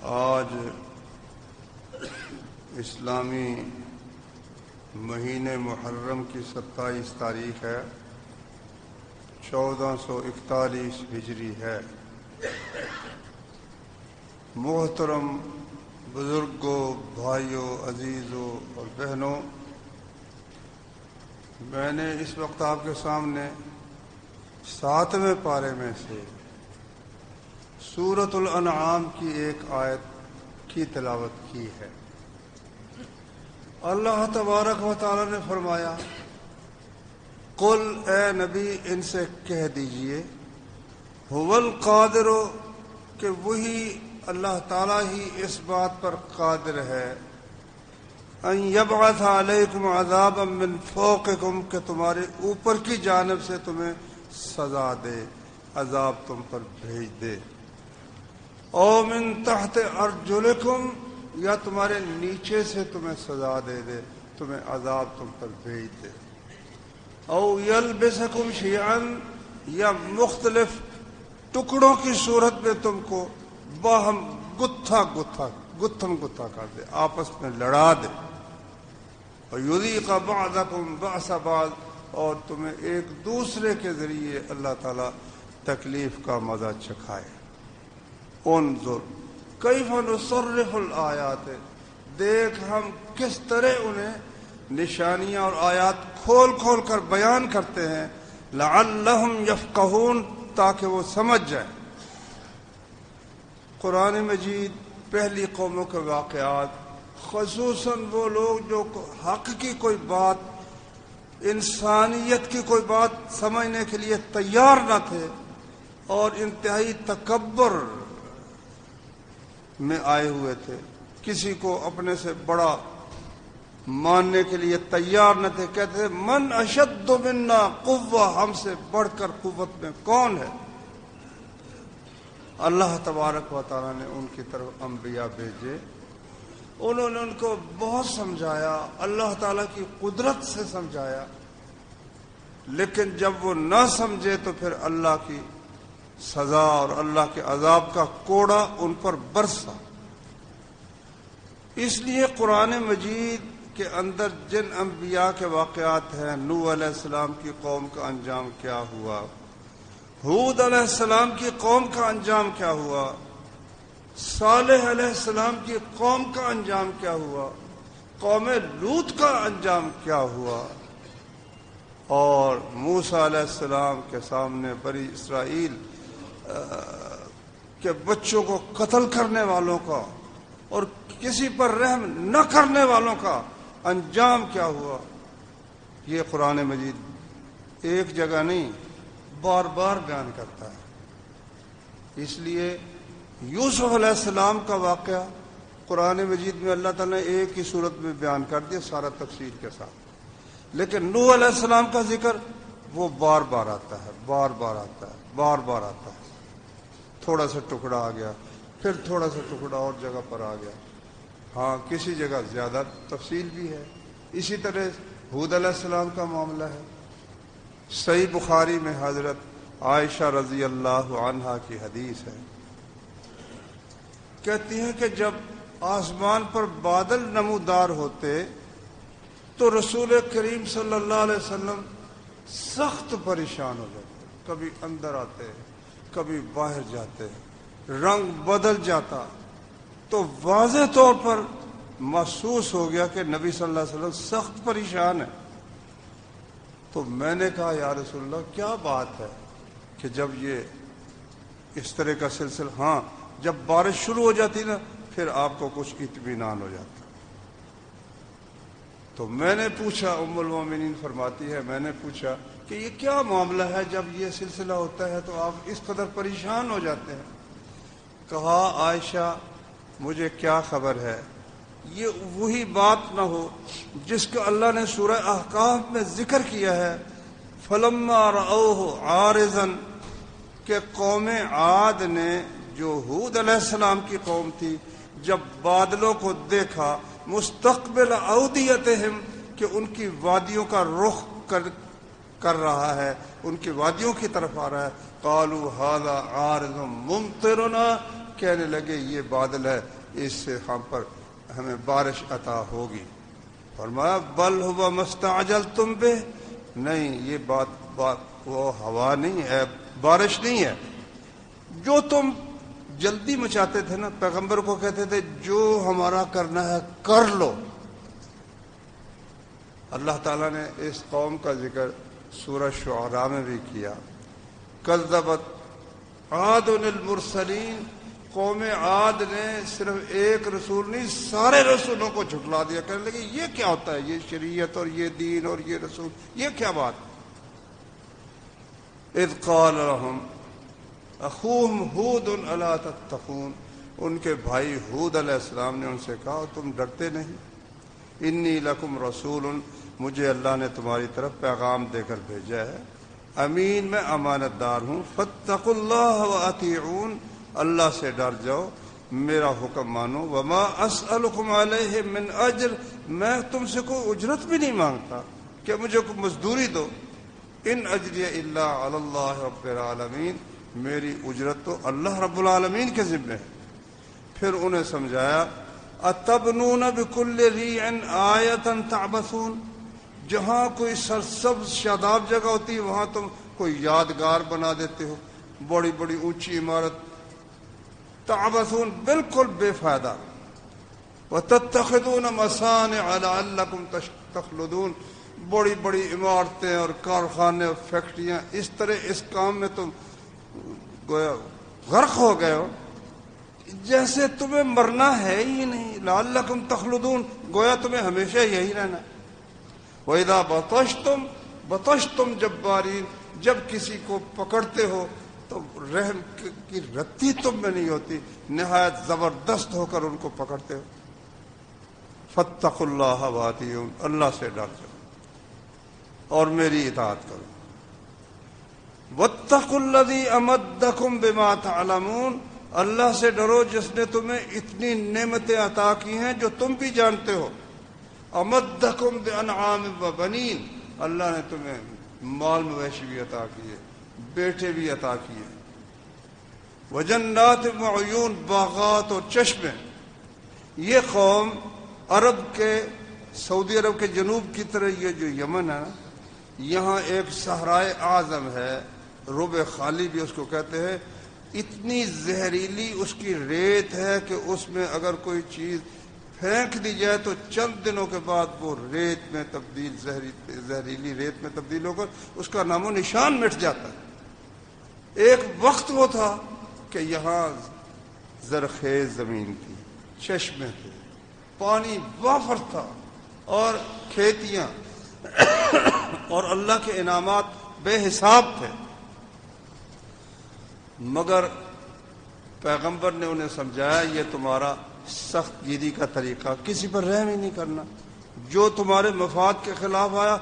آج اسلامی مہینے محرم کی 27 تاریخ ہے، 1441 ہجری ہے۔ محترم بزرگوں، بھائیوں، عزیزوں اور بہنوں، میں نے اس وقت آپ کے سامنے 7ویں پارے میں سے سورۃ الانعام کی ایک آیت کی تلاوت کی ہے۔ اللہ تبارک و تعالی نے فرمایا، قل اے نبی ان سے کہہ دیجئے، هو القادر، کہ وہی اللہ تعالیٰ ہی اس بات پر قادر ہے، ان یبعث علیکم عذابا من فوقکم، کہ تمہارے اوپر کی جانب سے تمہیں سزا دے، عذاب تم پر بھیج دے، او من تحت ارجلکم، یا تمہارے نیچے سے تمہیں سزا دے دے، تمہیں عذاب تم پر بھیج دے، او یلبسکم شیعا، یا مختلف ٹکڑوں کی صورت میں تم کو باہم گتھم گتھا کر دے، آپس میں لڑا دے، اور یذیق بعضکم بأس بعض، اور تمہیں ایک دوسرے کے ذریعے اللہ تعالیٰ تکلیف کا مزہ چکھائے۔ انظر کیف نصرف الآیات، دیکھ ہم کس طرح انہیں نشانیاں اور آیات کھول کھول کر بیان کرتے ہیں، لعلہم یفقہون، تاکہ وہ سمجھ جائیں۔ قرآن مجید پہلی قوموں کے واقعات، خصوصاً وہ لوگ جو حق کی کوئی بات، انسانیت کی کوئی بات سمجھنے کے لیے تیار نہ تھے اور انتہائی تکبر میں آئے ہوئے تھے، کسی کو اپنے سے بڑا ماننے کے لیے تیار نہ تھے، کہتے تھے من اشد منا قوہ، ہم سے بڑھ کر قوت میں کون ہے۔ اللہ تبارک و تعالیٰ نے ان کی طرف انبیاء بھیجے، انہوں نے ان کو بہت سمجھایا، اللہ تعالیٰ کی قدرت سے سمجھایا، لیکن جب وہ نہ سمجھے تو پھر اللہ کی سزا اور اللہ کے عذاب کا کوڑا ان پر برسا۔ اس لیے قرآن مجید کے اندر جن انبیاء کے واقعات ہیں، نوح علیہ السلام کی قوم کا انجام کیا ہوا، ہود علیہ السلام کی قوم کا انجام کیا ہوا، صالح علیہ السلام کی قوم کا انجام کیا ہوا، قوم لوط کا انجام کیا ہوا، اور موسیٰ علیہ السلام کے سامنے بنی اسرائیل کے بچوں کو قتل کرنے والوں کا اور کسی پر رحم نہ کرنے والوں کا انجام کیا ہوا۔ یہ قرآن مجید ایک جگہ نہیں، بار بار بیان کرتا ہے۔ اس لیے یوسف علیہ السلام کا واقعہ قرآن مجید میں اللہ تعالیٰ نے ایک ہی صورت میں بیان کر دیا، سارا تفصیل کے ساتھ، لیکن نوح علیہ السلام کا ذکر وہ بار بار آتا ہے، بار بار آتا ہے، بار بار آتا ہے۔ تھوڑا سا ٹکڑا آ گیا، پھر تھوڑا سا ٹکڑا اور جگہ پر آ گیا، ہاں کسی جگہ زیادہ تفصیل بھی ہے۔ اسی طرح ہود علیہ السلام کا معاملہ ہے۔ صحیح بخاری میں حضرت عائشہ رضی اللہ عنہا کی حدیث ہے، کہتی ہیں کہ جب آسمان پر بادل نمودار ہوتے تو رسول کریم صلی اللہ علیہ وسلم سخت پریشان ہو جاتے، کبھی اندر آتے کبھی باہر جاتے، رنگ بدل جاتا، تو واضح طور پر محسوس ہو گیا کہ نبی صلی اللہ علیہ وسلم سخت پریشان ہے۔ تو میں نے کہا یا رسول اللہ کیا بات ہے کہ جب یہ اس طرح کا سلسلہ، ہاں جب بارش شروع ہو جاتی نا پھر آپ کو کچھ اطمینان ہو جاتا۔ تو میں نے پوچھا، ام المومنین فرماتی ہے، میں نے پوچھا کہ یہ کیا معاملہ ہے، جب یہ سلسلہ ہوتا ہے تو آپ اس قدر پریشان ہو جاتے ہیں۔ کہا عائشہ مجھے کیا خبر ہے، یہ وہی بات نہ ہو جس کا اللہ نے سورہ احقاف میں ذکر کیا ہے، فلما رأوه عارضا، کہ قوم عاد نے جو ہود علیہ السلام کی قوم تھی، جب بادلوں کو دیکھا مستقبل اودیتہم، کہ ان کی وادیوں کا رخ کر رہا ہے، ان کی وادیوں کی طرف آ رہا ہے، قالوا ھذا عارض ممطرنا، کہنے لگے یہ بادل ہے، اس سے ہم پر ہمیں بارش عطا ہوگی۔ فرمایا بل ہوا مستعجلتم بہ، نہیں یہ بات وہ ہوا نہیں ہے، بارش نہیں ہے، جو تم جلدی مچاتے تھے نا، پیغمبر کو کہتے تھے جو ہمارا کرنا ہے کر لو۔ اللہ تعالیٰ نے اس قوم کا ذکر سورہ شعراء میں بھی کیا، کذبت عاد المرسلین، قوم عاد نے صرف ایک رسول نہیں سارے رسولوں کو جھٹلا دیا، کہنے لگے یہ کیا ہوتا ہے، یہ شریعت اور یہ دین اور یہ رسول، یہ کیا بات۔ اذ قال لهم اخوهم ہود الا تتقون، ان کے بھائی ہود علیہ السلام نے ان سے کہا تم ڈرتے نہیں، انی لکم رسول، مجھے اللہ نے تمہاری طرف پیغام دے کر بھیجا ہے، امین میں امانت دار ہوں، فاتقوا اللہ واطیعون، اللہ سے ڈر جاؤ، میرا حکم مانو، وما اسألکم علیہ من اجر، میں تم سے کوئی اجرت بھی نہیں مانگتا کہ مجھے کوئی مزدوری دو، ان اجری الا علی اللہ رب العالمین، میری اجرت تو اللہ رب العالمین کے ذمہ ہے۔ پھر انہیں سمجھایا اتبنون بکل ریع آیۃ تعبثون، جہاں کوئی سرسبز شاداب جگہ ہوتی ہے وہاں تم کوئی یادگار بنا دیتے ہو، بڑی بڑی اونچی عمارت، تعبثون بالکل بے فائدہ، وتتخذون مصانع لعلکم تخلدون، بڑی بڑی عمارتیں اور کارخانے اور فیکٹریاں، اس طرح اس کام میں تم گویا غرق ہو گئے ہو جیسے تمہیں مرنا ہے ہی نہیں، لعلکم تخلدون، گویا تمہیں ہمیشہ یہی رہنا۔ وَإِذَا بَطَشْتُمْ بَطَشْتُمْ جَبَّارِينَ، جب کسی کو پکڑتے ہو تو رحم کی رتی تم میں نہیں ہوتی، نہایت زبردست ہو کر ان کو پکڑتے ہو۔ فَاتَّقُوا اللَّهَ وَأَطِيعُونِ، اللہ سے ڈر جاؤ اور میری اطاعت کرو۔ وَاتَّقُوا الَّذِي أَمَدَّكُمْ بِمَا تَعْلَمُونَ، اللہ سے ڈرو جس نے تمہیں اتنی نعمتیں عطا کی ہیں جو تم بھی جانتے ہو۔ امدکم بانعام وبنین، اللہ نے تمہیں مال مویشی بھی عطا کیے، بیٹے بھی عطا کیے، وجنات وعیون، باغات اور چشمے۔ یہ قوم عرب کے سعودی عرب کے جنوب کی طرح یہ جو یمن ہے نا، یہاں ایک صحرائے اعظم ہے، ربع خالی بھی اس کو کہتے ہیں، اتنی زہریلی اس کی ریت ہے کہ اس میں اگر کوئی چیز پھینک دی جائے تو چند دنوں کے بعد وہ ریت میں تبدیل، زہریلی ریت میں تبدیل ہو کر اس کا نام و نشان مٹ جاتا ہے۔ ایک وقت وہ تھا کہ یہاں زرخیز زمین تھی، چشمے تھے، پانی وافر تھا اور کھیتیاں اور اللہ کے انعامات بے حساب تھے، مگر پیغمبر نے انہیں سمجھایا یہ تمہارا سخت گیری کا طریقہ، کسی پر رحم ہی نہیں کرنا، جو تمہارے مفاد کے خلاف آیا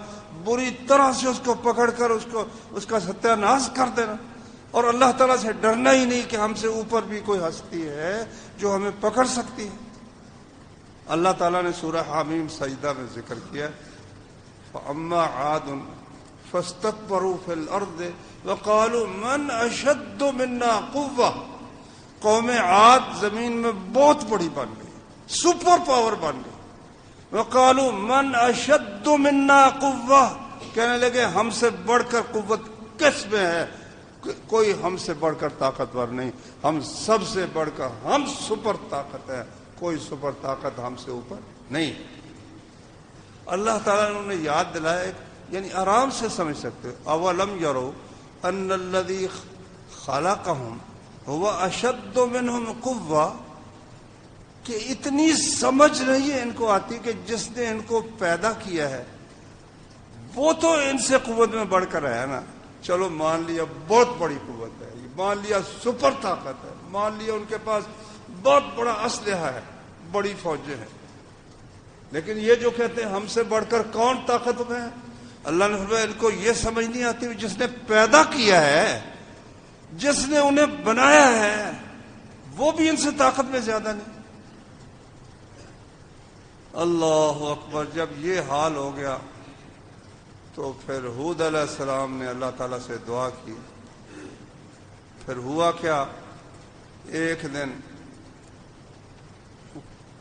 بری طرح سے اس کو پکڑ کر اس کا ستیہ ناش کر دینا، اور اللہ تعالیٰ سے ڈرنا ہی نہیں کہ ہم سے اوپر بھی کوئی ہستی ہے جو ہمیں پکڑ سکتی ہے۔ اللہ تعالیٰ نے سورہ حامیم سجدہ میں ذکر کیا، فَأَمَّا عَادٌ فَاسْتَكْبَرُوا فِي الْأَرْضِ وَقَالُوا مَنْ أَشَدُّ مِنَّا قُوَّةً، قوم عاد زمین میں بہت بڑی بن گئی، سپر پاور بن گئی، وَقَالُوا مَنْ أَشَدُّ مِنَّا قُوَّةً، کہنے لگے ہم سے بڑھ کر قوت کس میں ہے، کوئی ہم سے بڑھ کر طاقتور نہیں، ہم سب سے بڑھ کر ہم سپر طاقت ہے، کوئی سپر طاقت ہم سے اوپر نہیں۔ اللہ تعالیٰ نے انہیں یاد دلایا، یعنی آرام سے سمجھ سکتے ہو، اولم یرو ان الذی خلقہم هو اشد منہم قوہ، کہ اتنی سمجھ نہیں ہے ان کو آتی کہ جس نے ان کو پیدا کیا ہے وہ تو ان سے قوت میں بڑھ کر ہے نا، چلو مان لیا بہت بڑی قوت ہے، مان لیا سپر طاقت ہے، مان لیا ان کے پاس بہت بڑا اسلحہ ہے، بڑی فوجیں ہیں، لیکن یہ جو کہتے ہیں ہم سے بڑھ کر کون طاقت میں ہے، اللہ نے فرمایا ان کو یہ سمجھ نہیں آتی جس نے پیدا کیا ہے، جس نے انہیں بنایا ہے، وہ بھی ان سے طاقت میں زیادہ نہیں۔ اللہ اکبر، جب یہ حال ہو گیا تو پھر ہود علیہ السلام نے اللہ تعالیٰ سے دعا کی، پھر ہوا کیا، ایک دن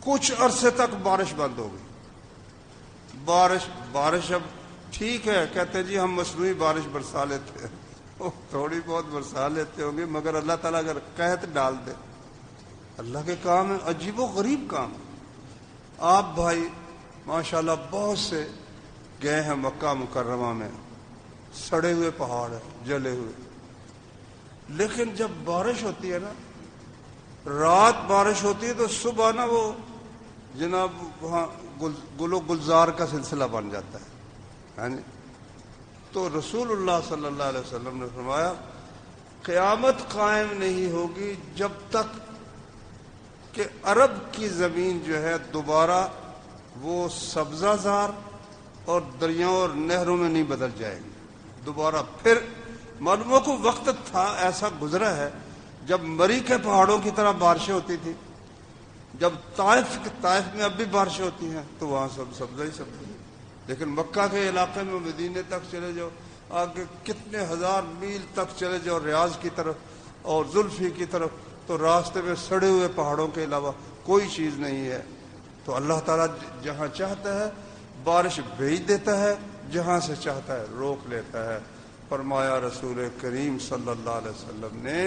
کچھ عرصے تک بارش بند ہو گئی. بارش اب ٹھیک ہے، کہتے جی ہم مصنوعی بارش برسا لیتے ہیں، تھوڑی بہت برسا لیتے ہوں گے، مگر اللہ تعالیٰ اگر قحط ڈال دے، اللہ کے کام ہے، عجیب و غریب کام. آپ بھائی ماشاءاللہ بہت سے گئے ہیں مکہ مکرمہ میں، سڑے ہوئے پہاڑ ہیں، جلے ہوئے، لیکن جب بارش ہوتی ہے نا، رات بارش ہوتی ہے تو صبح نا وہ جناب وہاں گل و گلزار کا سلسلہ بن جاتا ہے. ہاں جی. تو رسول اللہ صلی اللہ علیہ وسلم نے فرمایا قیامت قائم نہیں ہوگی جب تک کہ عرب کی زمین جو ہے دوبارہ وہ سبزہ زار اور دریاؤں اور نہروں میں نہیں بدل جائے گی. دوبارہ پھر معلوموں کو وقت تھا، ایسا گزرا ہے جب مری کے پہاڑوں کی طرح بارشیں ہوتی تھی، جب طائف میں اب بھی بارشیں ہوتی ہیں تو وہاں سب سبزہ ہی سبزہ. لیکن مکہ کے علاقے میں مدینے تک چلے جاؤ، آگے کتنے ہزار میل تک چلے جاؤ ریاض کی طرف اور زلفی کی طرف، تو راستے میں سڑے ہوئے پہاڑوں کے علاوہ کوئی چیز نہیں ہے. تو اللہ تعالیٰ جہاں چاہتا ہے بارش بھیج دیتا ہے، جہاں سے چاہتا ہے روک لیتا ہے. فرمایا رسول کریم صلی اللہ علیہ وسلم نے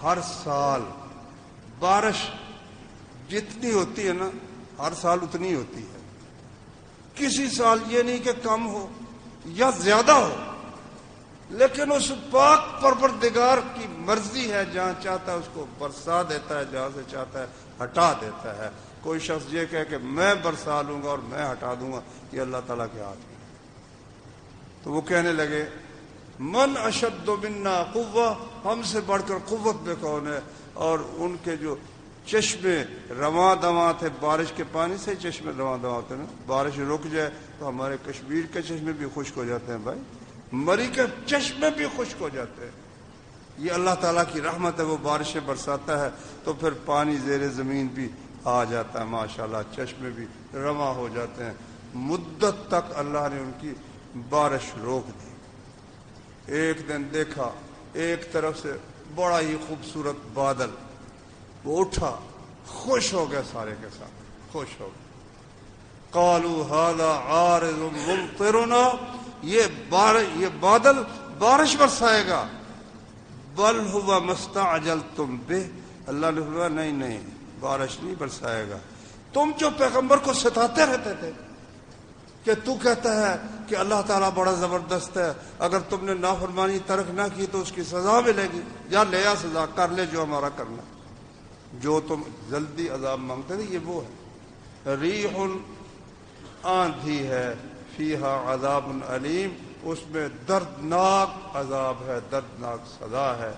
ہر سال بارش جتنی ہوتی ہے نا، ہر سال اتنی ہوتی ہے. کسی سال یہ نہیں کہ کم ہو یا زیادہ ہو، لیکن اس پاک پروردگار کی مرضی ہے، جہاں چاہتا ہے اس کو برسا دیتا ہے، جہاں سے چاہتا ہے ہٹا دیتا ہے. کوئی شخص یہ کہے کہ میں برسا لوں گا اور میں ہٹا دوں گا، یہ اللہ تعالیٰ کے ہاتھ میں. تو وہ کہنے لگے من اشد منا قوہ، ہم سے بڑھ کر قوت میں کون ہے. اور ان کے جو چشمے رواں دواں تھے، بارش کے پانی سے چشمے رواں دواں ہوتے ہیں نا، بارش رک جائے تو ہمارے کشمیر کے چشمے بھی خشک ہو جاتے ہیں بھائی، مری کے چشمے بھی خشک ہو جاتے ہیں. یہ اللہ تعالیٰ کی رحمت ہے، وہ بارشیں برساتا ہے تو پھر پانی زیر زمین بھی آ جاتا ہے، ماشاءاللہ چشمے بھی رواں ہو جاتے ہیں. مدت تک اللہ نے ان کی بارش روک دی. ایک دن دیکھا ایک طرف سے بڑا ہی خوبصورت بادل، وہ اٹھا، خوش ہو گئے، سارے کے ساتھ خوش ہو گئے. قالوا هذا عارض ممطرنا، یہ بادل بارش برسائے گا. بل هو ما استعجلتم به، اللہ نے فرمایا نہیں بارش نہیں برسائے گا. تم جو پیغمبر کو ستاتے رہتے تھے کہ تو کہتا ہے کہ اللہ تعالیٰ بڑا زبردست ہے، اگر تم نے نافرمانی ترک نہ کی تو اس کی سزا ملے گی، یا لیا سزا، کر لے جو ہمارا کرنا. جو تم جلدی عذاب مانگتے تھے یہ وہ ہے. ریح آندھی ہے، فیہا عذاب علیم، اس میں دردناک عذاب ہے، دردناک سزا ہے.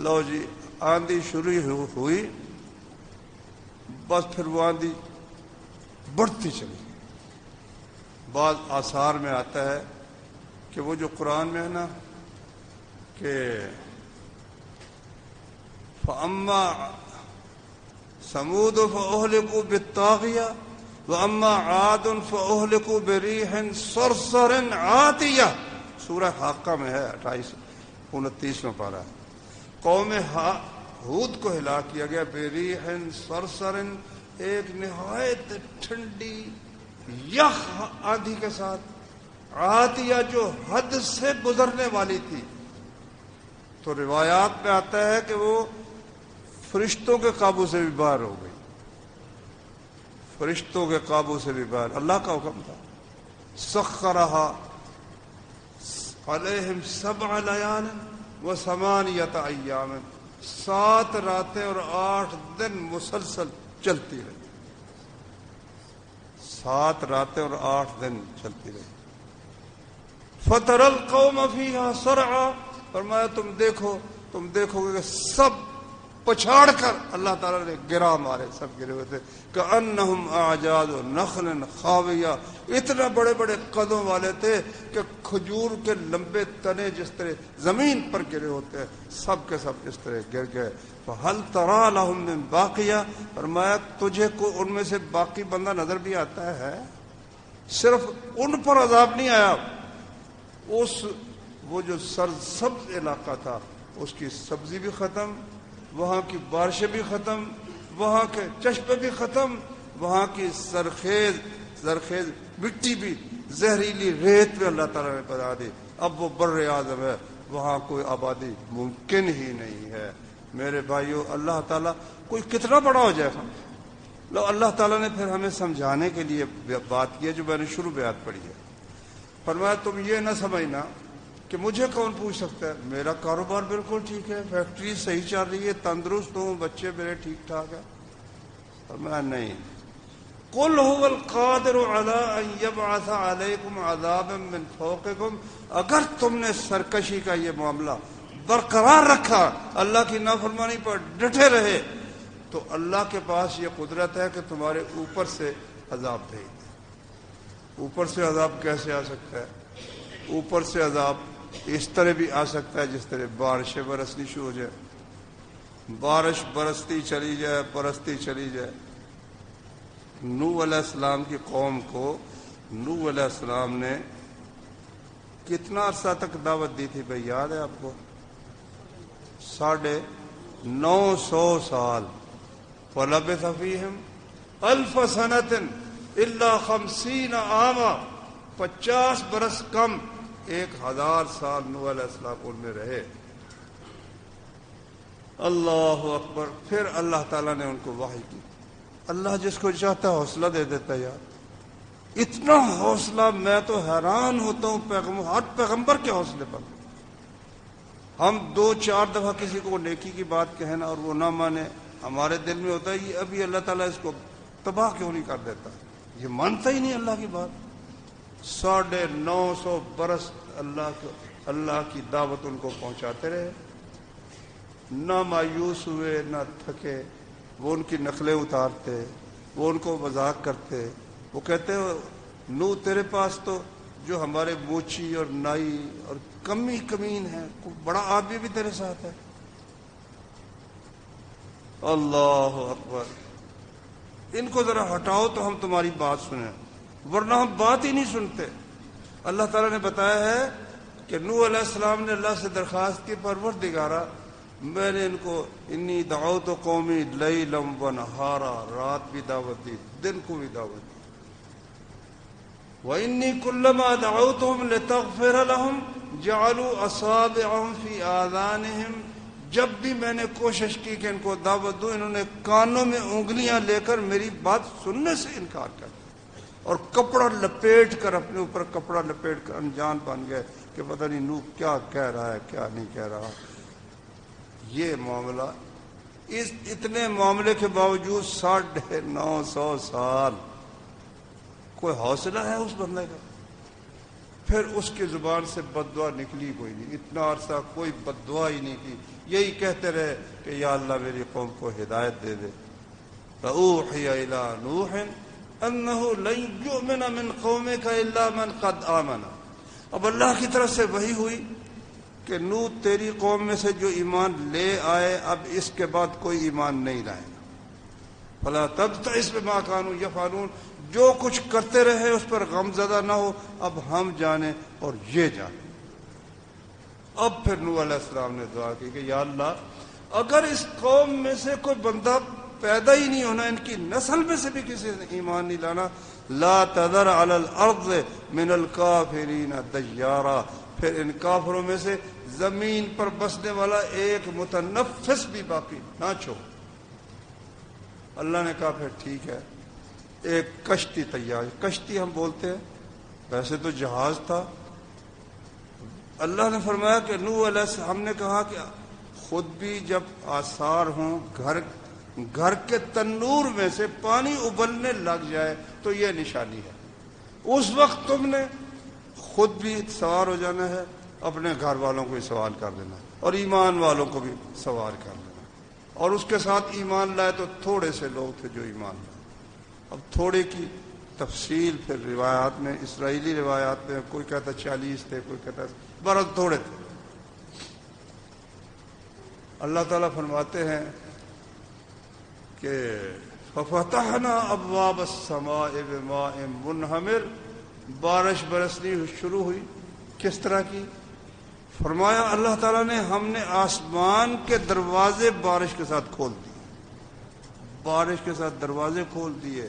لو جی آندھی شروع ہوئی، بس پھر وہ آندھی بڑھتی چلی. بعض آثار میں آتا ہے کہ وہ جو قرآن میں ہے نا کہ فَأَمَّا ثَمُودُ فَأُهْلِكُوا بِالطَّاغِيَةِ وَأَمَّا عَادٌ فَأُهْلِكُوا بِرِيحٍ صَرْصَرٍ عَاتِيَةٍ، سورہ حاقہ میں ہے 28-29 پارہ. قوم ہود کو ہلاک کیا گیا بِرِيحٍ صَرْصَرٍ، ایک نہایت ٹھنڈی یخ آندھی کے ساتھ، عاتیہ جو حد سے گزرنے والی تھی. تو روایات میں آتا ہے کہ وہ فرشتوں کے قابو سے بھی باہر ہو گئی، فرشتوں کے قابو سے بھی باہر، اللہ کا حکم تھا. سخرہا علیہم 7 لیال و8 ایام، 7 راتیں اور 8 دن مسلسل چلتی رہی، 7 راتیں اور 8 دن چلتی رہی. فَتَرَى الْقَوْمَ فِيهَا صَرْعًا، فرمایا تم دیکھو گے کہ سب پچھاڑ کر اللہ تعالیٰ نے گرا مارے، سب گرے ہوئے تھے. كَأَنَّهُمْ أَعْجَازُ نَخْلٍ خَاوِيَةٍ، اتنا بڑے بڑے قدوں والے تھے کہ کھجور کے لمبے تنے جس طرح زمین پر گرے ہوتے ہیں، سب کے سب اس طرح گر گئے. فَهَلْ تَرَىٰ لَهُم مِّن بَاقِيَةٍ، فرمایا تجھے کو ان میں سے باقی بندہ نظر بھی آتا ہے؟ صرف ان پر عذاب نہیں آیا، وہ جو سرسبز علاقہ تھا اس کی سبزی بھی ختم، وہاں کی بارشیں بھی ختم، وہاں کے چشمے بھی ختم، وہاں کی زرخیز مٹی بھی زہریلی ریت پہ اللہ تعالیٰ نے بنا دی۔ اب وہ بر اعظم ہے، وہاں کوئی آبادی ممکن ہی نہیں ہے۔ میرے بھائیوں، اللہ تعالیٰ کوئی کتنا بڑا ہو جائے گا۔ لو اللہ تعالیٰ نے پھر ہمیں سمجھانے کے لیے بات کی ہے جو میں نے شروع میں آیت پڑھی ہے۔ فرمایا تم یہ نہ سمجھنا کہ مجھے کون پوچھ سکتا ہے، میرا کاروبار بالکل ٹھیک ہے، فیکٹری صحیح چل رہی ہے، تندرست ہوں، بچے میرے ٹھیک ٹھاک ہیں۔ فرمایا نہیں، قل هو القادر على ان يبعث عليكم عذابا من فوقكم، اگر تم نے سرکشی کا یہ معاملہ برقرار رکھا، اللہ کی نافرمانی پر ڈٹے رہے، تو اللہ کے پاس یہ قدرت ہے کہ تمہارے اوپر سے عذاب بھیج دے۔ اوپر سے عذاب کیسے آ سکتا ہے؟ اوپر سے عذاب اس طرح بھی آ سکتا ہے جس طرح بارشیں برسنی شروع ہو جائے، بارش برستی چلی جائے، برستی چلی جائے۔ نوح علیہ السلام کی قوم کو نوح علیہ السلام نے کتنا عرصہ تک دعوت دی تھی بھائی، یاد ہے آپ کو؟ 950 سال۔ فَلَبِثَ فِيهِمْ أَلْفَ سَنَةٍ إِلَّا 50 عاما، 50 برس کم 1000 سال نوح علیہ السلام ان میں رہے۔ اللہ اکبر۔ پھر اللہ تعالیٰ نے ان کو وحی کی۔ اللہ جس کو چاہتا ہے حوصلہ دے دیتا ہے یار، اتنا حوصلہ، میں تو حیران ہوتا ہوں ہر پیغمبر کے حوصلے پر۔ ہم 2-4 دفعہ کسی کو نیکی کی بات کہیں نا اور وہ نہ مانے، ہمارے دل میں ہوتا ہے یہ ابھی اللہ تعالیٰ اس کو تباہ کیوں نہیں کر دیتا، یہ مانتا ہی نہیں اللہ کی بات۔ 950 برس اللہ کی دعوت ان کو پہنچاتے رہے، نہ مایوس ہوئے نہ تھکے۔ وہ ان کی نقلیں اتارتے، وہ ان کو مذاق کرتے، وہ کہتے نو تیرے پاس تو جو ہمارے موچی اور نائی اور کمین ہے، بڑا آدمی بھی تیرے ساتھ ہے۔ اللہ اکبر۔ ان کو ذرا ہٹاؤ تو ہم تمہاری بات سنیں، ورنہ ہم بات ہی نہیں سنتے۔ اللہ تعالیٰ نے بتایا ہے کہ نوح علیہ السلام نے اللہ سے درخواست کی، پروردگارا میں نے ان کو انی دعوت قومی لیلا و نہارا، رات بھی دعوت دی، دن کو بھی دعوت دی۔ وَإِنِّي كُلَّمَا دَعَوْتُهُمْ لِتَغْفِرَ لَهُمْ جَعَلُوا أَصَابِعَهُمْ فِي آذَانِهِمْ، جب بھی میں نے کوشش کی کہ ان کو دعوت دوں، انہوں نے کانوں میں انگلیاں لے کر میری بات سننے سے انکار کر دیا، اور کپڑا لپیٹ کر، اپنے اوپر کپڑا لپیٹ کر انجان بن گئے کہ پتہ نہیں نوح کیا کہہ رہا ہے کیا نہیں کہہ رہا۔ یہ معاملہ، اس اتنے معاملے کے باوجود 950 سال کوئی حوصلہ ہے اس بندے کا؟ پھر اس کی زبان سے بد دعا نکلی کوئی نہیں، اتنا عرصہ کوئی بد دعا ہی نہیں کی، یہی کہتے رہے کہ یا اللہ میری قوم کو ہدایت دے دے۔ فَأُوحِيَ إِلَىٰ نُوحٍ أَنَّهُ لَن يُؤْمِنَ مِنْ قَوْمِكَ إِلَّا مَنْ قَدْ آمَنَ۔ اب اللہ کی طرف سے وحی ہوئی کہ نوح تیری قوم میں سے جو ایمان لے آئے اب اس کے بعد کوئی ایمان نہیں لائے گا۔ فَلَا تَبْتَئِسْ بِمَا كَانُوا يَفْعَلُونَ، جو کچھ کرتے رہے اس پر غم زدہ نہ ہو، اب ہم جانیں اور یہ جانیں۔ اب پھر نوح علیہ السلام نے دعا کی کہ یا اللہ اگر اس قوم میں سے کوئی بندہ پیدا ہی نہیں ہونا، ان کی نسل میں سے بھی کسی نے ایمان نہیں لانا، لا تذر علی الارض من الکافرین دیارا، پھر ان کافروں میں سے زمین پر بسنے والا ایک متنفس بھی باقی نہ چھوڑ۔ اللہ نے کہا پھر ٹھیک ہے، ایک کشتی تیار، کشتی ہم بولتے ہیں، ویسے تو جہاز تھا۔ اللہ نے فرمایا کہ نوح علیہ السلام، ہم نے کہا کہ خود بھی جب آثار ہوں، گھر کے تنور میں سے پانی ابلنے لگ جائے تو یہ نشانی ہے، اس وقت تم نے خود بھی سوار ہو جانا ہے، اپنے گھر والوں کو بھی سوار کر دینا اور ایمان والوں کو بھی سوار کر دینا۔ اور اس کے ساتھ ایمان لائے تو تھوڑے سے لوگ تھے جو ایمان لائے۔ اب تھوڑے کی تفصیل پھر روایات میں، اسرائیلی روایات میں کوئی کہتا 40 تھے، کوئی کہتا برابر تھوڑے تھے۔ اللہ تعالیٰ فرماتے ہیں کہ فَفَتَحْنَا أَبْوَابَ السَّمَاءِ بِمَاءٍ مُنْهَمِرٍ، بارش برسنی شروع ہوئی، کس طرح کی؟ فرمایا اللہ تعالیٰ نے ہم نے آسمان کے دروازے بارش کے ساتھ کھول دیے، بارش کے ساتھ دروازے کھول دیے۔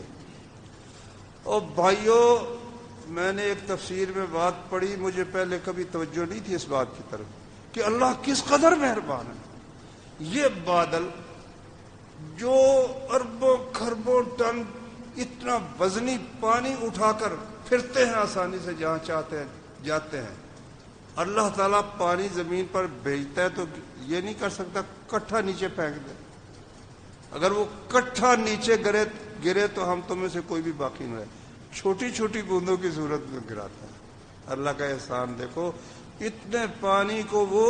اور بھائیوں، میں نے ایک تفسیر میں بات پڑھی، مجھے پہلے کبھی توجہ نہیں تھی اس بات کی طرف کہ اللہ کس قدر مہربان ہے۔ یہ بادل جو اربوں خربوں ٹن اتنا وزنی پانی اٹھا کر پھرتے ہیں آسانی سے جہاں چاہتے ہیں جاتے ہیں، اللہ تعالیٰ پانی زمین پر بھیجتا ہے تو یہ نہیں کر سکتا کٹھا نیچے پھینک دے۔ اگر وہ کٹھا نیچے گرے تو ہم تم میں سے کوئی بھی باقی نہ رہے، چھوٹی چھوٹی بوندوں کی صورت میں گراتا ہے۔ اللہ کا احسان دیکھو، اتنے پانی کو وہ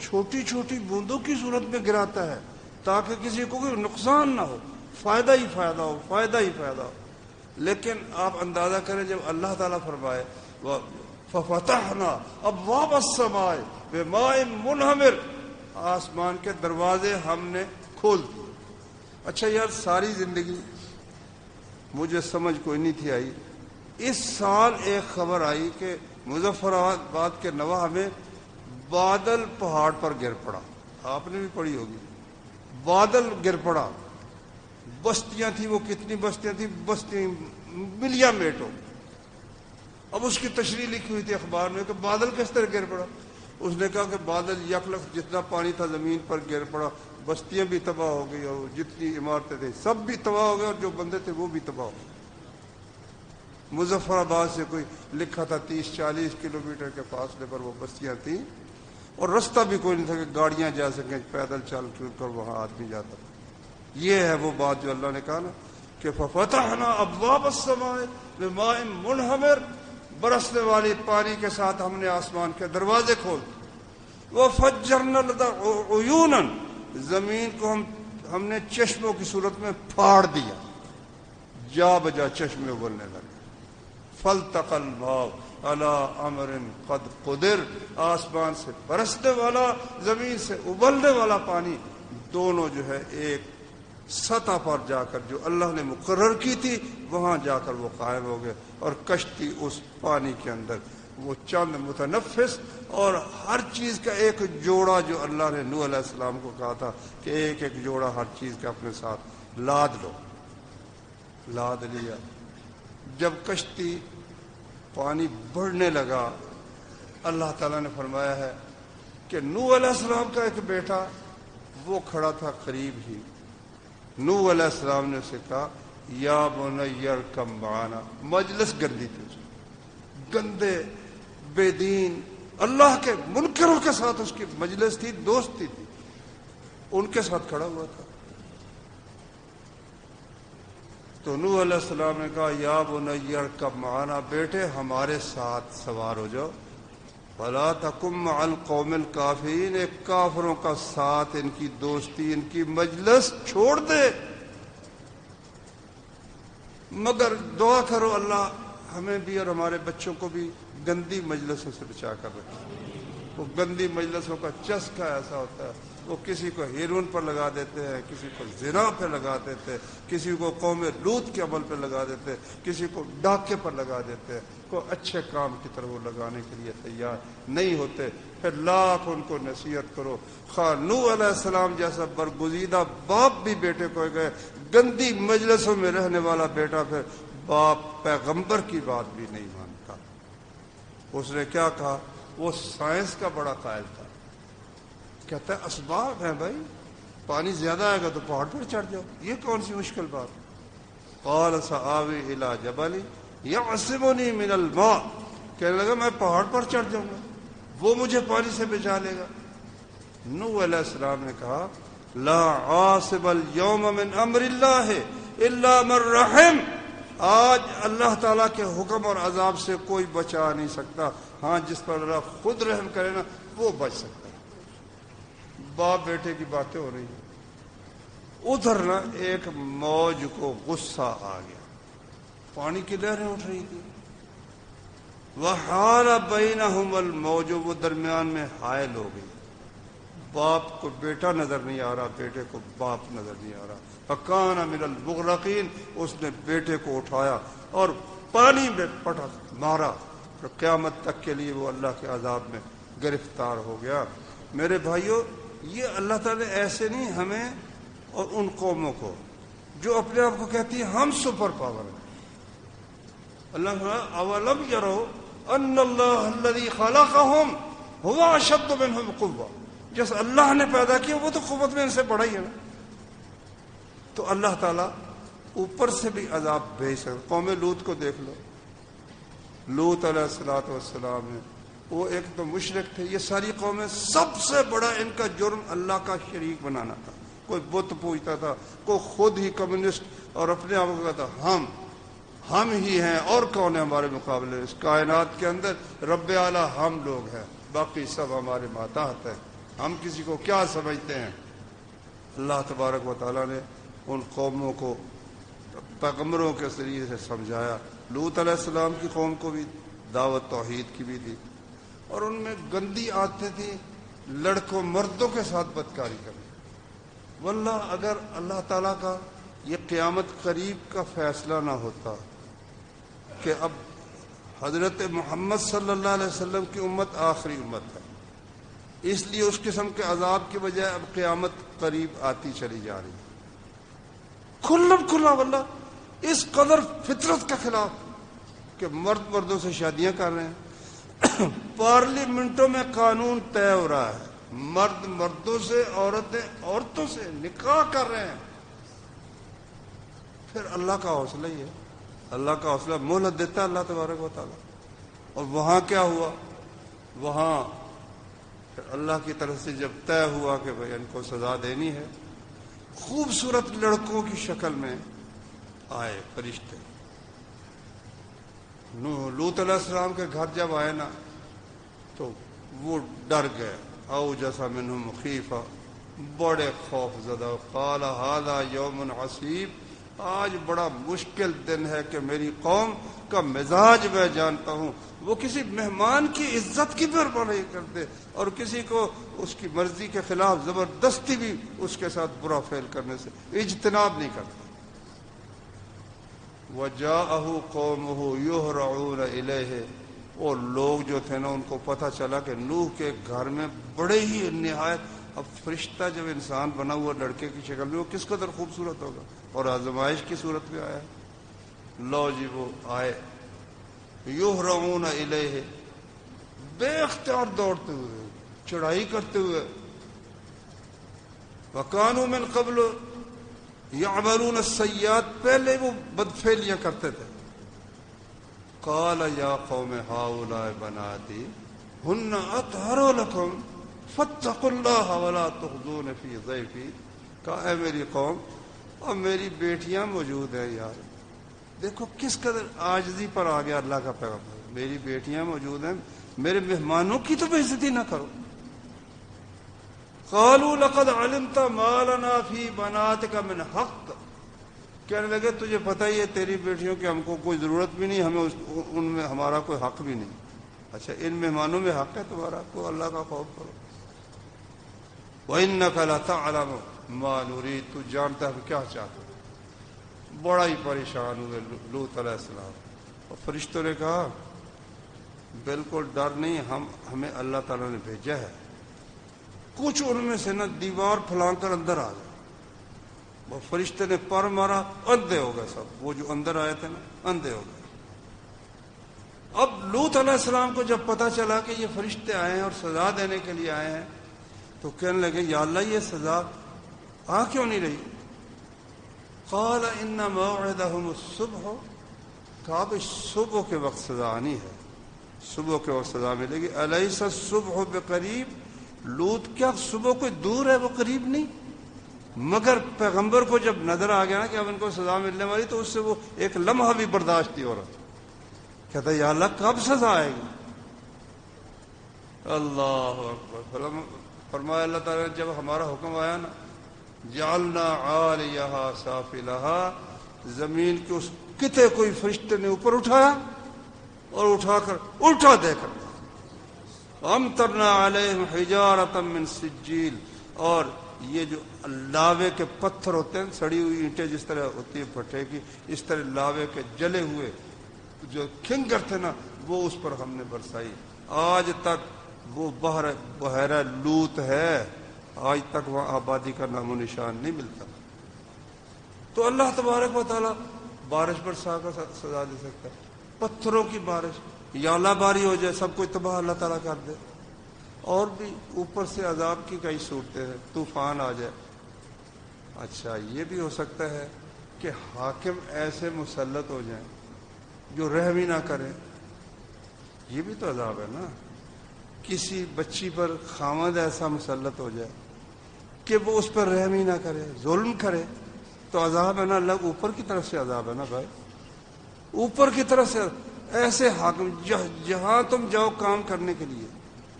چھوٹی چھوٹی بوندوں کی صورت میں گراتا ہے تاکہ کسی کو کوئی نقصان نہ ہو، فائدہ ہی فائدہ ہو، فائدہ ہی فائدہ ہو۔ لیکن آپ اندازہ کریں جب اللہ تعالیٰ فرمائے فَفَتَحْنَا أَبْوَابَ السَّمَاءِ بِمَاءٍ مُنْهَمِرٍ، آسمان کے دروازے ہم نے کھول دیے۔ اچھا یار، ساری زندگی مجھے سمجھ کوئی نہیں تھی آئی، اس سال ایک خبر آئی کہ مظفر آباد کے نواح میں بادل پہاڑ پر گر پڑا، آپ نے بھی پڑھی ہوگی، بادل گر پڑا، بستیاں تھیں، وہ کتنی بستیاں تھیں، بستیاں ملیا میٹوں۔ اب اس کی تشریح لکھی ہوئی تھی اخبار میں کہ بادل کس طرح گر پڑا۔ اس نے کہا کہ بادل یکلخت جتنا پانی تھا زمین پر گر پڑا، بستیاں بھی تباہ ہو گئی اور جتنی عمارتیں تھیں سب بھی تباہ ہو گئے اور جو بندے تھے وہ بھی تباہ ہو گئے۔ مظفر آباد سے کوئی لکھا تھا 30-40 کلومیٹر کے فاصلے پر وہ بستیاں تھیں اور رستہ بھی کوئی نہیں تھا کہ گاڑیاں جا سکیں، پیدل چل کر وہاں آدمی جاتا تھا۔ یہ ہے وہ بات جو اللہ نے کہا نا کہ فَفَتَحْنَا أَبْوَابَ السَّمَاءِ بِمَاءٍ مُنْهَمِرٍ، برسنے والی پانی کے ساتھ ہم نے آسمان کے دروازے کھول دیے۔ وَفَجَّرْنَا الْأَرْضَ عُيُونًا، زمین کو ہم نے چشموں کی صورت میں پھاڑ دیا، جا بجا چشمے ابلنے لگے۔ فَالْتَقَى الْمَاءُ عَلَىٰ أَمْرٍ قَدْ قُدِرَ، آسمان سے برسنے والا زمین سے ابلنے والا پانی دونوں جو ہے ایک سطح پر جا کر جو اللہ نے مقرر کی تھی وہاں جا کر وہ قائم ہو گئے، اور کشتی اس پانی کے اندر وہ چند متنفس اور ہر چیز کا ایک جوڑا جو اللہ نے نوح علیہ السلام کو کہا تھا کہ ایک ایک جوڑا ہر چیز کا اپنے ساتھ لاد لو، لاد لیا۔ جب کشتی پانی بڑھنے لگا، اللہ تعالیٰ نے فرمایا ہے کہ نوح علیہ السلام کا ایک بیٹا وہ کھڑا تھا قریب ہی، نوح علیہ السلام نے اسے کہا یا بنی ارکب معنا، مجلس گندی تھی، گندے بے دین اللہ کے منکروں کے ساتھ اس کی مجلس تھی، دوستی تھی، ان کے ساتھ کھڑا ہوا تھا۔ تو نوح علیہ السلام نے کہا یا بنی ارکب معنا، بیٹے ہمارے ساتھ سوار ہو جاؤ، فلا تکن مع القوم الکافرین، ایک کافروں کا ساتھ، ان کی دوستی، ان کی مجلس چھوڑ دے، مگر دعا کرو اللہ ہمیں بھی اور ہمارے بچوں کو بھی گندی مجلسوں سے بچا کر رکھے۔ وہ گندی مجلسوں کا چسکا ایسا ہوتا ہے، وہ کسی کو ہیرون پر لگا دیتے ہیں، کسی کو زنا پہ لگا دیتے ہیں، کسی کو قوم لوط کے عمل پہ لگا دیتے ہیں، کسی کو ڈاکے پر لگا دیتے ہیں، کوئی اچھے کام کی طرف وہ لگانے کے لیے تیار نہیں ہوتے۔ پھر لاکھ ان کو نصیحت کرو، خواہ نوح علیہ السلام جیسا برگزیدہ باپ بھی بیٹے کو گئے، گندی مجلسوں میں رہنے والا بیٹا پھر باپ پیغمبر کی بات بھی نہیں مانتا۔ اس نے کیا کہا، وہ سائنس کا بڑا قائل تھا، کہتا ہے اسباب ہیں بھائی، پانی زیادہ آئے گا تو پہاڑ پر چڑھ جاؤ، یہ کون سی مشکل بات۔ قال سآوی الی جبل یعصمنی من الماء، کہنے لگا میں پہاڑ پر چڑھ جاؤں گا، وہ مجھے پانی سے بچا لے گا۔ نوح علیہ السلام نے کہا لا عاصم اليوم من امر اللہ الا من رحم، آج اللہ تعالیٰ کے حکم اور عذاب سے کوئی بچا نہیں سکتا، ہاں جس پر اللہ خود رحم کرے نا وہ بچ سکتا ہے۔ باپ بیٹے کی باتیں ہو رہی ہیں، ادھر نا ایک موج کو غصہ آ گیا، پانی کی لہریں اٹھ رہی تھی، وحال بینہم الموج، وہ درمیان میں حائل ہو گئی، باپ کو بیٹا نظر نہیں آ رہا، بیٹے کو باپ نظر نہیں آ رہا، فکان من المغرقین، اس نے بیٹے کو اٹھایا اور پانی میں پٹک مارا، اور قیامت تک کے لیے وہ اللہ کے عذاب میں گرفتار ہو گیا۔ میرے بھائیوں، یہ اللہ تعالیٰ نے ایسے نہیں ہمیں اور ان قوموں کو جو اپنے آپ کو کہتی ہیں ہم سپر پاور ہیں۔ اللہ تعالیٰ اولم یرو ان اللہ الذی خلقہم هو اشد منہم قوہ، جس اللہ نے پیدا کیا وہ تو قوت میں ان سے بڑا ہی ہے نا۔ تو اللہ تعالیٰ اوپر سے بھی عذاب بھیج سکتا۔ قوم لوط کو دیکھ لو، لوط علیہ السلام ہے، وہ ایک تو مشرک تھے۔ یہ ساری قومیں سب سے بڑا ان کا جرم اللہ کا شریک بنانا تھا۔ کوئی بت پوجتا تھا، کوئی خود ہی کمیونسٹ اور اپنے آپ کو کہتا ہم ہی ہیں اور کون ہے ہمارے مقابلے، اس کائنات کے اندر رب اعلیٰ ہم لوگ ہیں، باقی سب ہمارے ماتحت ہیں، ہم کسی کو کیا سمجھتے ہیں۔ اللہ تبارک و تعالیٰ نے ان قوموں کو پیغمبروں کے ذریعے سے سمجھایا۔ لوط علیہ السلام کی قوم کو بھی دعوت توحید کی بھی دی، اور ان میں گندی عادتیں تھیں، لڑکوں مردوں کے ساتھ بدکاری کرنا۔ واللہ اگر اللہ تعالیٰ کا یہ قیامت قریب کا فیصلہ نہ ہوتا کہ اب حضرت محمد صلی اللہ علیہ وسلم کی امت آخری امت ہے، اس لیے اس قسم کے عذاب کی بجائے اب قیامت قریب آتی چلی جا رہی ہے، کھلم کھلا واللہ اس قدر فطرت کے خلاف کہ مرد مردوں سے شادیاں کر رہے ہیں، پارلیمنٹوں میں قانون طے ہو رہا ہے، مرد مردوں سے، عورتیں عورتوں سے نکاح کر رہے ہیں۔ پھر اللہ کا حوصلہ ہی ہے، اللہ کا حوصلہ مہلت دیتا ہے اللہ تبارک و تعالیٰ۔ اور وہاں کیا ہوا؟ وہاں پھر اللہ کی طرف سے جب طے ہوا کہ بھائی ان کو سزا دینی ہے، خوبصورت لڑکوں کی شکل میں آئے فرشتے۔ لوط علیہ السلام کے گھر جب آئے نا تو وہ ڈر گئے، اوجس منہم خیفہ، بڑے خوف زدہ، قال ھذا یوم عصیب، آج بڑا مشکل دن ہے کہ میری قوم کا مزاج میں جانتا ہوں، وہ کسی مہمان کی عزت کی پرواہ نہیں کرتے اور کسی کو اس کی مرضی کے خلاف زبردستی بھی اس کے ساتھ برا فعل کرنے سے اجتناب نہیں کرتے۔ وَجَاءَهُ قَوْمُهُ يُهْرَعُونَ إِلَيْهِ، اور لوگ جو تھے نا ان کو پتہ چلا کہ نوح کے گھر میں بڑے ہی نہایت، اب فرشتہ جب انسان بنا ہوا لڑکے کی شکل میں وہ کس قدر خوبصورت ہوگا، اور آزمائش کی صورت میں آیا۔ لو جی وہ آئے، یہرعون الیہ، بے اختیار دوڑتے ہوئے، چڑھائی کرتے ہوئے، وکانوا من قبل یعملون السیئات، پہلے وہ بدفعلیاں کرتے تھے۔ قال یا قوم ہؤلاء بناتی ہن اطہر لکم فاتقوا اللہ ولا تخزون فی ضیفی، کہا اے میری قوم، اور میری بیٹیاں موجود ہیں یار، دیکھو کس قدر عاجزی پر آ گیا اللہ کا پیغمبر، میری بیٹیاں موجود ہیں، میرے مہمانوں کی تو بے عزتی نہ کرو۔ قالوا لقد علمت ما لنا فی بناتک من حق، کہنے لگے تجھے پتہ ہی ہے تیری بیٹیوں کی ہم کو کوئی ضرورت بھی نہیں، ہمیں ان میں ہمارا کوئی حق بھی نہیں۔ اچھا ان مہمانوں میں حق ہے تمہارا، کو اللہ کا خوف کرو۔ وَإِنَّكَ لَتَعْلَمُ مَا نُرِيدُ، تو جانتا ہے کیا چاہتا ہے۔ بڑا ہی پریشان ہوئے لوط علیہ السلام، اور فرشتوں نے کہا بالکل ڈر نہیں، ہمیں اللہ تعالیٰ نے بھیجا ہے۔ کچھ ان میں سے نا دیوار پھلانگ کر اندر آ گئے، وہ فرشتے نے پر مارا، اندھے ہو گئے سب، وہ جو اندر آئے تھے نا اندھے ہو گئے۔ اب لوط علیہ السلام کو جب پتا چلا کہ یہ فرشتے آئے ہیں اور سزا دینے کے لیے آئے ہیں، تو کہنے لگے یا اللہ یہ سزا آ کیوں نہیں رہی؟ قال ان موعدهم الصبح، کہا بھائی صبح کے وقت سزا آنی ہے، صبح کے وقت سزا ملے گی۔ الیس الصبح بقریب، لوط کیا صبح کوئی دور ہے، وہ قریب نہیں؟ مگر پیغمبر کو جب نظر آ گیا نا کہ اب ان کو سزا ملنے والی، تو اس سے وہ ایک لمحہ بھی برداشت نہیں ہو رہا، کہتا یا اللہ کب سزا آئے گی؟ اللہ اکبر۔ فرمایا اللہ تعالیٰ نے جب ہمارا حکم آیا نا، جعلنا عالیہا سافلہا، زمین کے اس کتے کوئی فرشتے نے اوپر اٹھایا اور اٹھا کر الٹا دے کر امطرنا علیہم حجارۃ من سجیل، اور یہ جو لاوے کے پتھر ہوتے ہیں، سڑی ہوئی اینٹیں جس طرح ہوتی ہے بھٹے کی، اس طرح لاوے کے جلے ہوئے جو کھنگر تھے نا وہ اس پر ہم نے برسائی۔ آج تک وہ بحیرہ لوط ہے، آج تک وہاں آبادی کا نام و نشان نہیں ملتا۔ تو اللہ تبارک و تعالیٰ بارش برسا کر سزا دے سکتا ہے، پتھروں کی بارش یا اللہ باری ہو جائے، سب کو تباہ اللہ تعالیٰ کر دے، اور بھی اوپر سے عذاب کی کئی صورتیں ہیں، طوفان آ جائے۔ اچھا یہ بھی ہو سکتا ہے کہ حاکم ایسے مسلط ہو جائیں جو رحم ہی نہ کریں، یہ بھی تو عذاب ہے نا۔ کسی بچی پر خامد ایسا مسلط ہو جائے کہ وہ اس پر رحم ہی نہ کرے، ظلم کرے، تو عذاب ہے نا، اللہ اوپر کی طرف سے عذاب ہے نا بھائی، اوپر کی طرف سے۔ ایسے حاکم جہاں تم جاؤ کام کرنے کے لیے،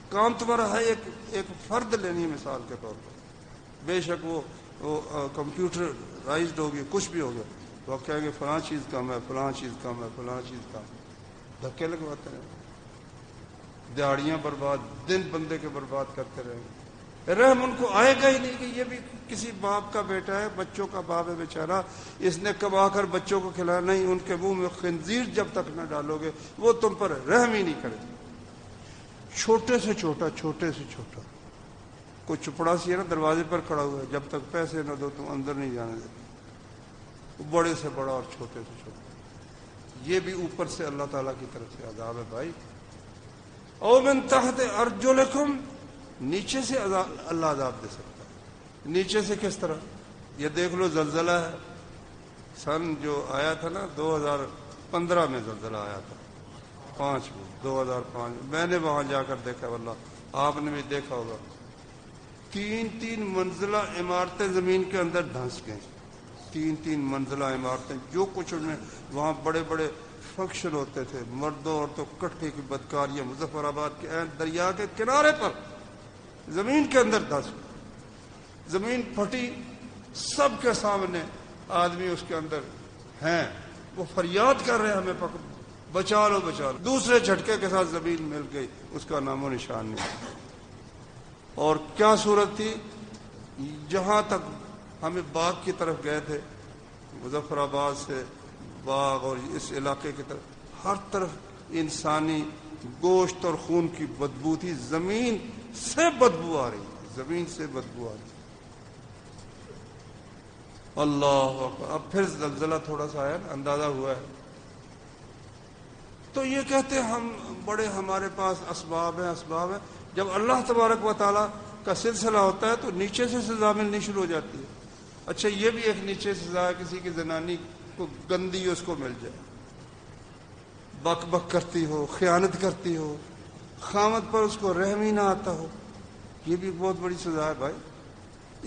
کام تمہارا ہے، ایک فرد لینی ہے مثال کے طور پر، بے شک وہ کمپیوٹرائزڈ ہو گیا، کچھ بھی ہو گیا، تو آپ کہیں گے فلاں چیز کم ہے، فلاں چیز کم ہے، فلاں چیز کم ہے، دھکے لگواتے ہیں، دیہڑیاں برباد، دن بندے کے برباد کرتے رہیں گے۔ رحم ان کو آئے گا ہی نہیں کہ یہ بھی کسی باپ کا بیٹا ہے، بچوں کا باپ ہے بیچارہ، اس نے کما کر بچوں کو کھلایا، نہیں، ان کے منہ میں خنزیر جب تک نہ ڈالو گے وہ تم پر رحم ہی نہیں کرے۔ چھوٹے سے چھوٹا، چھوٹے سے چھوٹا، کوئی چپڑاسی ہے نا دروازے پر کھڑا ہوا ہے، جب تک پیسے نہ دو تم اندر نہیں جانے دیتے، بڑے سے بڑا اور چھوٹے سے چھوٹا، یہ بھی اوپر سے اللہ تعالیٰ کی طرف سے عذاب ہے بھائی۔ او من تحت ارجلکم، نیچے سے اللہ عذاب دے سکتا ہے۔ نیچے سے کس طرح؟ یہ دیکھ لو، زلزلہ ہے، سن جو آیا تھا نا 2015 میں زلزلہ آیا تھا، 2005 میں نے وہاں جا کر دیکھا، واللہ آپ نے بھی دیکھا ہوگا، 3 منزلہ عمارتیں زمین کے اندر دھنس گئیں، 3 منزلہ عمارتیں، جو کچھ ان میں وہاں بڑے بڑے فنکشن ہوتے تھے، مردوں عورتوں کٹھے کی بدکاریاں، مظفر آباد کے عین دریا کے کنارے پر زمین کے اندر دھنس، زمین پھٹی، سب کے سامنے آدمی اس کے اندر ہیں، وہ فریاد کر رہے ہیں ہمیں بچا لو بچا لو، دوسرے جھٹکے کے ساتھ زمین مل گئی، اس کا نام و نشان نہیں۔ اور کیا صورت تھی، جہاں تک ہمیں باغ کی طرف گئے تھے، مظفر آباد سے باغ اور اس علاقے کی طرف، ہر طرف انسانی گوشت اور خون کی بدبو تھی، زمین سے بدبو آ رہی، زمین سے بدبو آ رہی۔ اللہ اکبر۔ اب پھر زلزلہ تھوڑا سا آیا، اندازہ ہوا ہے، تو یہ کہتے ہیں ہم بڑے، ہمارے پاس اسباب ہیں۔ جب اللہ تبارک و تعالیٰ کا سلسلہ ہوتا ہے تو نیچے سے سزا ملنی شروع ہو جاتی ہے۔ اچھا یہ بھی ایک نیچے سے سزا ہے، کسی کی زنانی کو گندی اس کو مل جائے، بک بک کرتی ہو، خیانت کرتی ہو، خامد پر اس کو رحم ہی نہ آتا ہو، یہ بھی بہت بڑی سزا ہے بھائی۔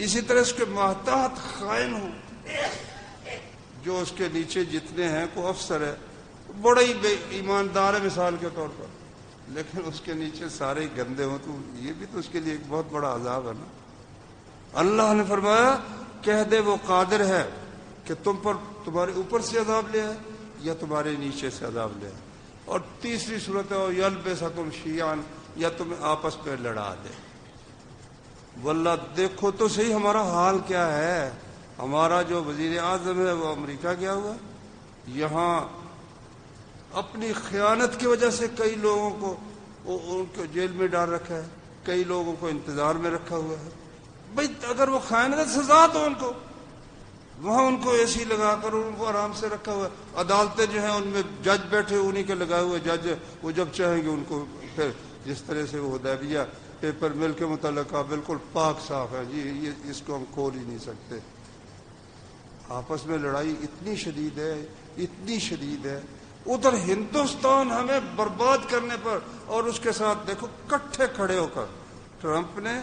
اسی طرح اس کے ماتحت خائن ہو، جو اس کے نیچے جتنے ہیں، کوئی افسر ہے بڑا ہی بے ایماندار ہے مثال کے طور پر، لیکن اس کے نیچے سارے ہی گندے ہوں، تو یہ بھی تو اس کے لیے ایک بہت بڑا عذاب ہے نا۔ اللہ نے فرمایا کہہ دے وہ قادر ہے کہ تم پر، تمہارے اوپر سے عذاب لے آئے یا تمہارے نیچے سے عذاب لے آئے۔ اور تیسری صورت ہے یلبسکم شیعان، یا تمہیں آپس میں لڑا دے۔ واللہ دیکھو تو صحیح ہمارا حال کیا ہے، ہمارا جو وزیر اعظم ہے وہ امریکہ گیا ہوا ہے، یہاں اپنی خیانت کی وجہ سے کئی لوگوں کو ان کو جیل میں ڈال رکھا ہے، کئی لوگوں کو انتظار میں رکھا ہوا ہے۔ بھئی اگر وہ خیانت سزا تو ان کو وہاں، ان کو اے سی لگا کر ان کو آرام سے رکھا ہوا ہے۔ عدالتیں جو ہیں ان میں جج بیٹھے، انہی کے لگائے ہوئے جج، وہ جب چاہیں گے ان کو پھر جس طرح سے وہ حدیبیہ پیپر مل کے متعلقہ بالکل پاک صاف ہے جی، یہ اس کو ہم کھول ہی نہیں سکتے۔ آپس میں لڑائی اتنی شدید ہے، اتنی شدید ہے، ادھر ہندوستان ہمیں برباد کرنے پر، اور اس کے ساتھ دیکھو کٹھے کھڑے ہو کر ٹرمپ نے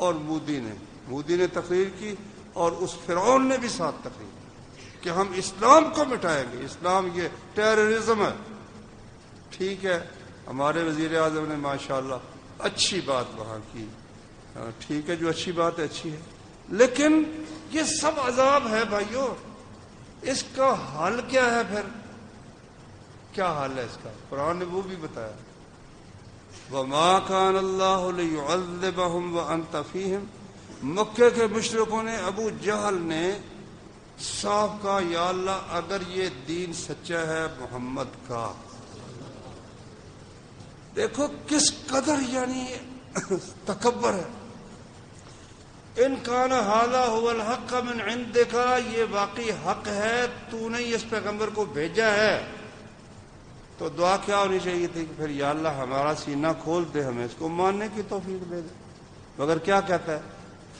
اور مودی نے تقریر کی، اور اس فرعون نے بھی ساتھ تقریر کی کہ ہم اسلام کو مٹائیں گے، اسلام یہ ٹیررزم ہے۔ ٹھیک ہے، ہمارے وزیر اعظم نے ماشاءاللہ اچھی بات وہاں کی، ٹھیک ہے، جو اچھی بات ہے اچھی ہے، لیکن یہ سب عذاب ہے بھائیو، اس کا حل کیا ہے پھر؟ کیا حل ہے اس کا؟ قرآن نے وہ بھی بتایا، وَمَا كَانَ اللَّهُ لِيُعَذِّبَهُمْ وَأَنْتَ فِيهِمْ۔ مکے کے مشرکوں نے، ابو جہل نے صاف کہا، یا اللہ اگر یہ دین سچا ہے محمد کا، دیکھو کس قدر یعنی تکبر ہے. ان کان ھذا ھو الحق من عندک، یہ واقعی حق ہے، تو نے اس پیغمبر کو بھیجا ہے. تو دعا کیا ہونی چاہیے تھی کہ پھر یا اللہ ہمارا سینہ کھول دے، ہمیں اس کو ماننے کی توفیق دے دے. مگر کیا کہتا ہے؟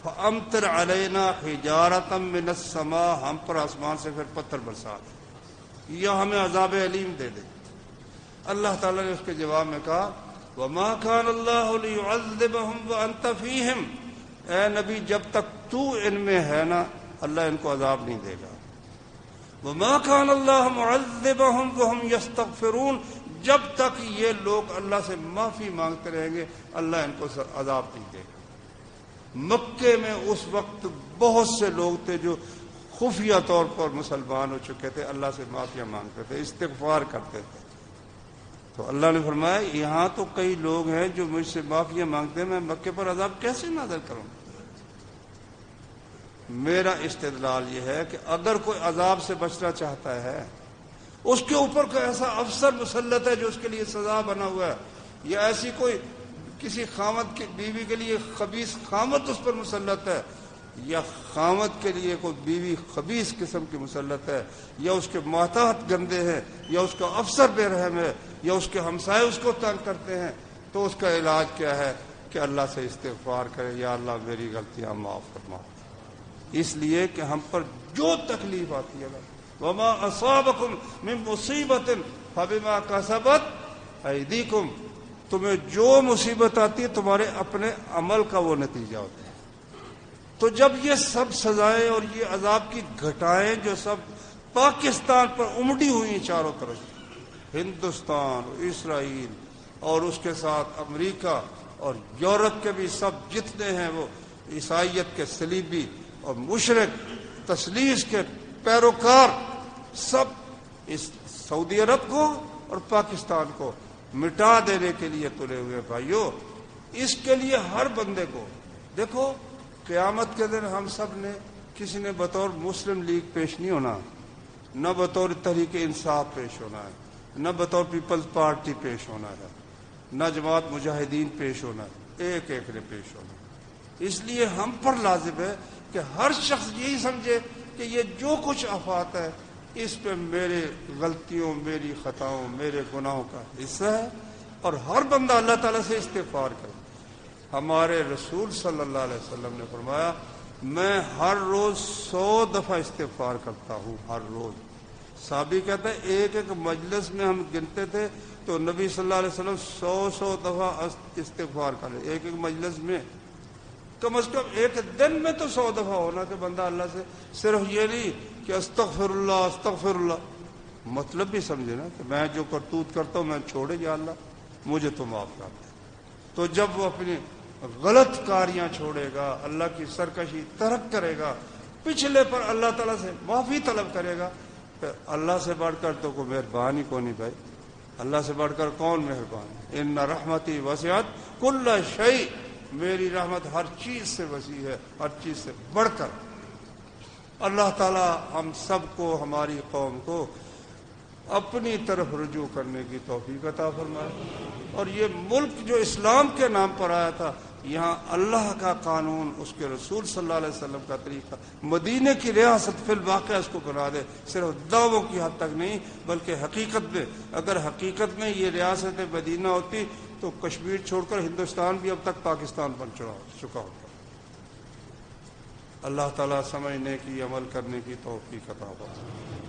فَأَمْطِرْ عَلَيْنَا حِجَارَةً مِّنَ السَّمَاءِ، ہم پر آسمان سے پھر پتھر برسا دے یا ہمیں عذاب علیم دے دے. اللہ تعالیٰ نے اس کے جواب میں کہا وَمَا كَانَ اللَّهُ لِيُعَذِّبَهُمْ وَأَنْتَ فِيهِمْ، اے نبی جب تک تو ان میں ہے نا اللہ ان کو عذاب نہیں دے گا. وَمَا كَانَ اللَّهُ مُعَذِّبَهُمْ وَهُمْ يَسْتَغْفِرُونَ، جب تک یہ لوگ اللہ سے معافی مانگتے رہیں گے اللہ ان کو عذاب نہیں دے گا. مکے میں اس وقت بہت سے لوگ تھے جو خفیہ طور پر مسلمان ہو چکے تھے، اللہ سے معافیاں مانگتے تھے، استغفار کرتے تھے. تو اللہ نے فرمایا یہاں تو کئی لوگ ہیں جو مجھ سے معافیاں مانگتے ہیں، میں مکے پر عذاب کیسے نازل کروں؟ میرا استدلال یہ ہے کہ اگر کوئی عذاب سے بچنا چاہتا ہے، اس کے اوپر کوئی ایسا افسر مسلط ہے جو اس کے لیے سزا بنا ہوا ہے، یا ایسی کوئی کسی خامد کی بیوی کے لیے خبیث خامد اس پر مسلط ہے، یا خامد کے لیے کوئی بیوی خبیث قسم کی مسلط ہے، یا اس کے ماتحت گندے ہیں، یا اس کا افسر بے رحم ہے، یا اس کے ہمسائے اس کو تنگ کرتے ہیں، تو اس کا علاج کیا ہے کہ اللہ سے استغفار کرے، یا اللہ میری غلطیاں معاف فرما. اس لیے کہ ہم پر جو تکلیف آتی ہے وما اصابکم من مصیبت فبما کسبت ایدیکم، تمہیں جو مصیبت آتی ہے تمہارے اپنے عمل کا وہ نتیجہ ہوتا ہے. تو جب یہ سب سزائیں اور یہ عذاب کی گھٹائیں جو سب پاکستان پر امڑی ہوئی ہیں چاروں طرف، ہندوستان، اسرائیل اور اس کے ساتھ امریکہ اور یورپ کے بھی سب جتنے ہیں وہ عیسائیت کے صلیبی اور مشرک تثلیث کے پیروکار، سب اس سعودی عرب کو اور پاکستان کو مٹا دینے کے لیے تلے ہوئے. بھائیو اس کے لیے ہر بندے کو دیکھو، قیامت کے دن ہم سب نے کسی نے بطور مسلم لیگ پیش نہیں ہونا، نہ بطور تحریک انصاف پیش ہونا ہے، نہ بطور پیپلز پارٹی پیش ہونا ہے، نہ جماعت مجاہدین پیش ہونا ہے، ایک ایک نے پیش ہونا. اس لیے ہم پر لازم ہے کہ ہر شخص یہی سمجھے کہ یہ جو کچھ آفات ہے اس پہ میرے غلطیوں، میری خطاؤں، میرے گناہوں کا حصہ ہے، اور ہر بندہ اللہ تعالیٰ سے استغفار کرے. ہمارے رسول صلی اللہ علیہ وسلم نے فرمایا میں ہر روز 100 دفعہ استغفار کرتا ہوں، ہر روز. صحابی کہتا ہے ایک ایک مجلس میں ہم گنتے تھے تو نبی صلی اللہ علیہ وسلم 100 دفعہ استغفار کرے ایک ایک مجلس میں. کم از کم ایک دن میں تو 100 دفعہ ہونا کہ بندہ اللہ سے صرف یہ نہیں کہ استغفر اللہ، مطلب بھی سمجھے نا کہ میں جو کرتوت کرتا ہوں میں چھوڑے یا اللہ مجھے تو معاف کر دے. تو جب وہ اپنی غلط کاریاں چھوڑے گا، اللہ کی سرکشی ترک کرے گا، پچھلے پر اللہ تعالیٰ سے معافی طلب کرے گا، تو اللہ سے بڑھ کر تو کوئی مہربان ہی کون نہیں. بھائی اللہ سے بڑھ کر کون مہربان ہے؟ ان رحمتی وسعت کل شیء، میری رحمت ہر چیز سے وسیع ہے، ہر چیز سے بڑھ کر. اللہ تعالی ہم سب کو، ہماری قوم کو اپنی طرف رجوع کرنے کی توفیق عطا فرمائے. اور یہ ملک جو اسلام کے نام پر آیا تھا، یہاں اللہ کا قانون، اس کے رسول صلی اللہ علیہ وسلم کا طریقہ، مدینے کی ریاست فی الواقع اس کو بنا دے، صرف دعووں کی حد تک نہیں بلکہ حقیقت میں. اگر حقیقت میں یہ ریاست مدینہ ہوتی تو کشمیر چھوڑ کر ہندوستان بھی اب تک پاکستان بن چکا ہوتا. اللہ تعالیٰ سمجھنے کی، عمل کرنے کی توفیق عطا فرمائے.